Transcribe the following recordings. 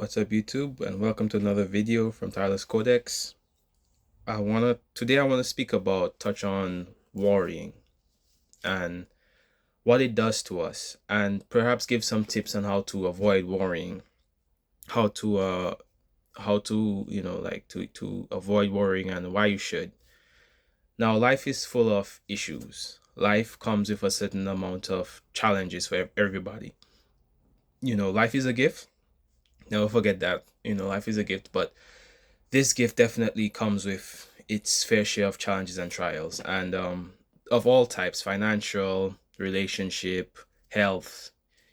What's up, YouTube, and welcome to another video from Tireless Codex. Today I wanna speak about touch on worrying and what it does to us, and perhaps give some tips on how to avoid worrying, how to to avoid worrying and why you should. Now, life is full of issues. Life comes with a certain amount of challenges for everybody. Life is a gift. Never forget that. Life is a gift, but this gift definitely comes with its fair share of challenges and trials, and of all types: financial, relationship, health.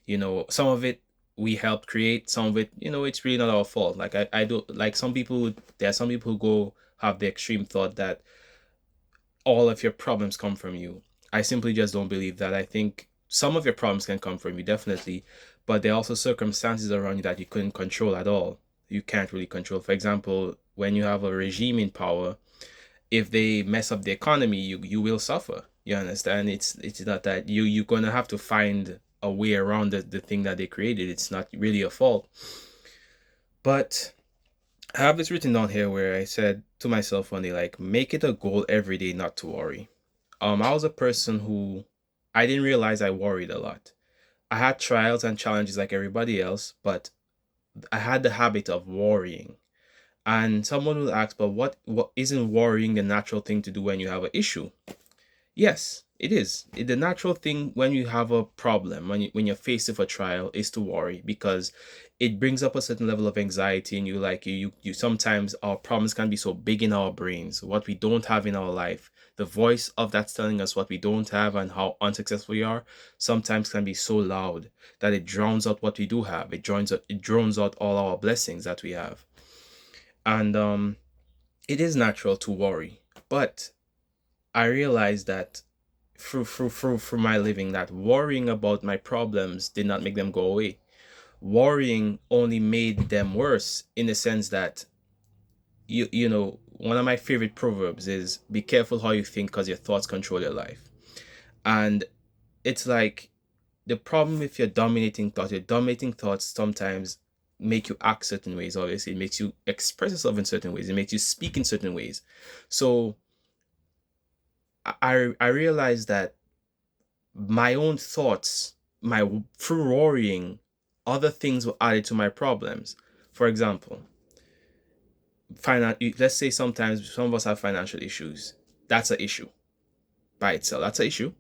Some of it we helped create, some of it, it's really not our fault. Like I do, like some people, there are some people who go have the extreme thought that all of your problems come from you. I simply just don't believe that. I think some of your problems can come from you, definitely, but there are also circumstances around you that you couldn't control at all. You can't really control. For example, when you have a regime in power, if they mess up the economy, you will suffer. You understand? It's not that you're gonna have to find a way around the thing that they created. It's not really a fault. But I have this written down here where I said to myself one day, like, make it a goal every day not to worry. I was a person who I didn't realize I worried a lot. I had trials and challenges like everybody else, but I had the habit of worrying. And someone will ask, but what isn't worrying the natural thing to do when you have an issue? Yes, it is. The natural thing when you have a problem, when you're faced with a trial, is to worry, because it brings up a certain level of anxiety in you. Like you sometimes our problems can be so big in our brains, what we don't have in our life. The voice of that's telling us what we don't have and how unsuccessful we are sometimes can be so loud that it drowns out what we do have. It drowns out all our blessings that we have. And it is natural to worry, but I realized that through my living, that worrying about my problems did not make them go away. Worrying only made them worse, in the sense that one of my favorite proverbs is, be careful how you think, because your thoughts control your life. And it's like, the problem with your dominating thoughts sometimes make you act certain ways. Obviously, it makes you express yourself in certain ways, it makes you speak in certain ways. So I realized that my own thoughts, through worrying, other things were added to my problems. For example, let's say sometimes some of us have financial issues. That's an issue by itself. That's an issue.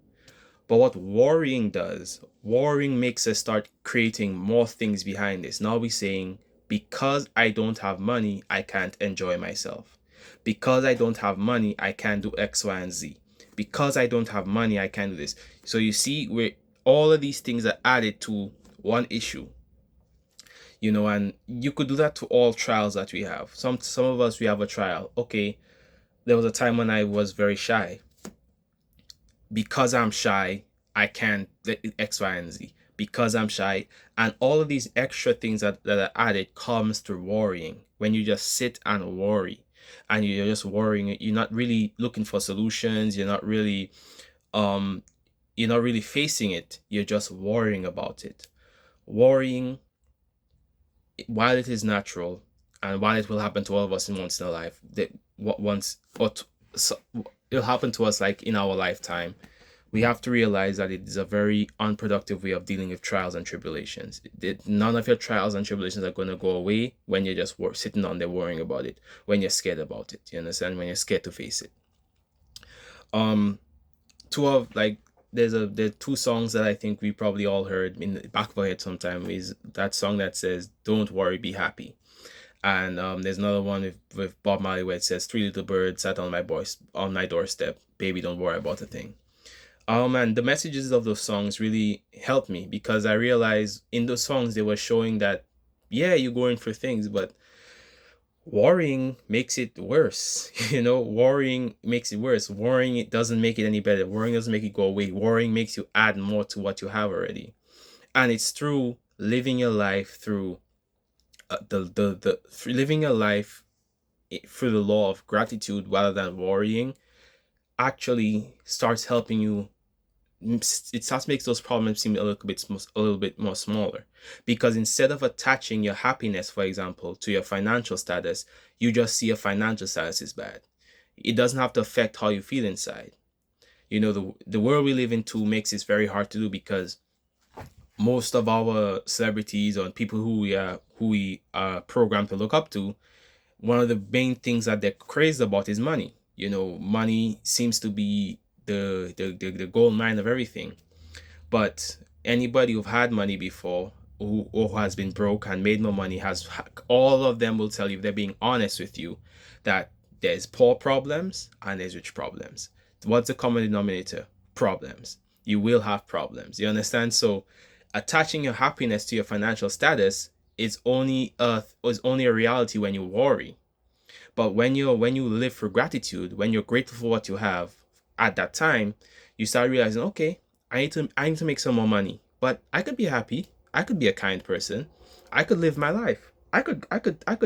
But what worrying does, worrying makes us start creating more things behind this. Now we're saying, because I don't have money, I can't enjoy myself. Because I don't have money, I can't do X, Y, and Z. Because I don't have money, I can't do this. So you see, where all of these things are added to one issue. And you could do that to all trials that we have. Some of us, we have a trial. Okay, there was a time when I was very shy. Because I'm shy, I can't X, Y, and Z. Because I'm shy, and all of these extra things that are added comes through worrying. When you just sit and worry, and you're just worrying, you're not really looking for solutions. Um you're not really facing it. You're just worrying about it. Worrying, while it is natural, and while it will happen to all of us in once in a life, that what once or so, it'll happen to us like in our lifetime. We have to realize that it is a very unproductive way of dealing with trials and tribulations. None of your trials and tribulations are going to go away when you're just sitting on there worrying about it, when you're scared about it. You understand? When you're scared to face it. Um, two of like there are two songs that I think we probably all heard in the back of our head sometime. Is that song that says, "Don't worry, be happy." And there's another one with Bob Marley where it says, "Three little birds sat on my doorstep. Baby, don't worry about a thing." And the messages of those songs really helped me, because I realized in those songs they were showing that, yeah, you're going through things, but worrying makes it worse. Worrying makes it worse. Worrying, it doesn't make it any better. Worrying doesn't make it go away. Worrying makes you add more to what you have already. And it's through living your life through living your life through the law of gratitude rather than worrying, actually starts helping you it starts makes those problems seem a little bit more smaller, because instead of attaching your happiness, for example, to your financial status, you just see your financial status is bad. It doesn't have to affect how you feel inside. The world we live in too makes this very hard to do, because most of our celebrities or people who we are programmed to look up to, one of the main things that they're crazy about is money. Money seems to be the gold mine of everything. But anybody who've had money before, who has been broke and made more money, all of them will tell you, if they're being honest with you, that there's poor problems and there's rich problems. What's the common denominator? Problems. You will have problems. You understand? So attaching your happiness to your financial status is only a reality when you worry. But when you live for gratitude, when you're grateful for what you have at that time, you start realizing, okay, I need to make some more money, but I could be happy. I could be a kind person. I could live my life. I could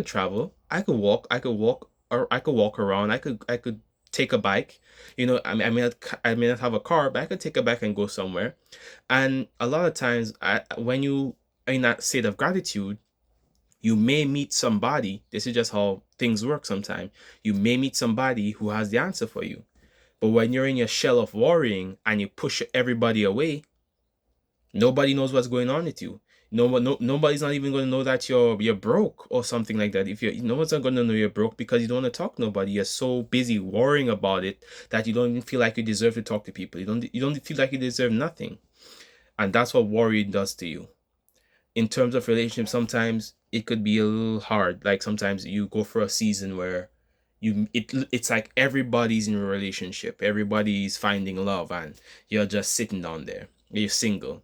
travel. I could walk, or I could walk around. I could take a bike. I may not have a car, but I could take a bike and go somewhere. And a lot of times, when you are in that state of gratitude, you may meet somebody. This is just how things work sometimes. You may meet somebody who has the answer for you. But when you're in your shell of worrying and you push everybody away, nobody knows what's going on with you. Nobody's not even going to know that you're broke or something like that. If you No one's not going to know you're broke, because you don't want to talk to nobody. You're so busy worrying about it that you don't even feel like you deserve to talk to people. You don't feel like you deserve nothing. And that's what worry does to you. In terms of relationships, sometimes it could be a little hard. Like, sometimes you go for a season where it's like everybody's in a relationship, everybody's finding love, and you're just sitting down there, you're single.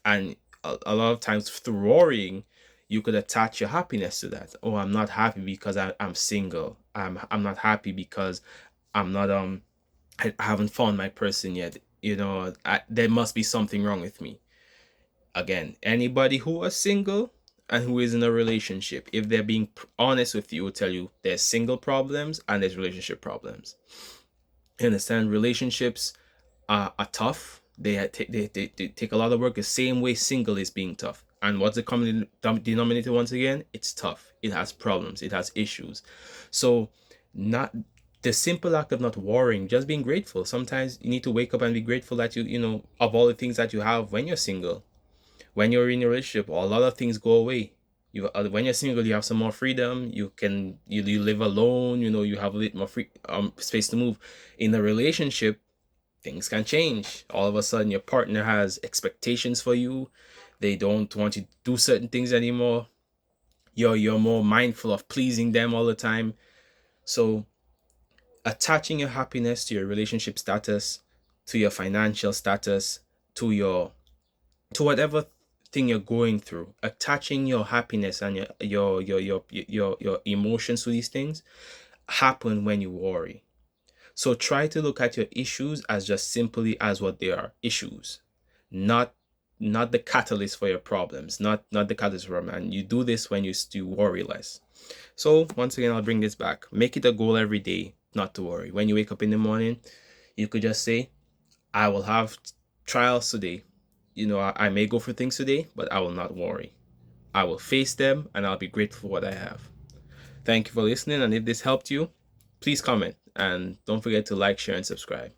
And a lot of times, through worrying, you could attach your happiness to that. Oh, I'm not happy because I'm single. I'm not happy because I'm not I haven't found my person yet. There must be something wrong with me. Again, anybody who is single and who is in a relationship, if they're being honest with you, will tell you there's single problems and there's relationship problems. You understand? Relationships are tough. They take a lot of work, the same way single is being tough. And what's the common denominator once again? It's tough. It has problems. It has issues. So, not the simple act of not worrying, just being grateful. Sometimes you need to wake up and be grateful that of all the things that you have when you're single. When you're in a relationship, a lot of things go away. When you're single, you have some more freedom. You live alone. You have a bit more free space to move. In a relationship, things can change. All of a sudden, your partner has expectations for you. They don't want you to do certain things anymore. You're more mindful of pleasing them all the time. So, attaching your happiness to your relationship status, to your financial status, to whatever thing you're going through, attaching your happiness and your emotions to these things happen when you worry. So try to look at your issues as just simply as what they are, issues, not the catalyst for your problems, not the catalyst for them. And you do this when you worry less. So once again, I'll bring this back. Make it a goal every day not to worry. When you wake up in the morning, you could just say, I will have trials today. I may go for things today, but I will not worry. I will face them and I'll be grateful for what I have. Thank you for listening. And if this helped you, please comment and don't forget to like, share, and subscribe.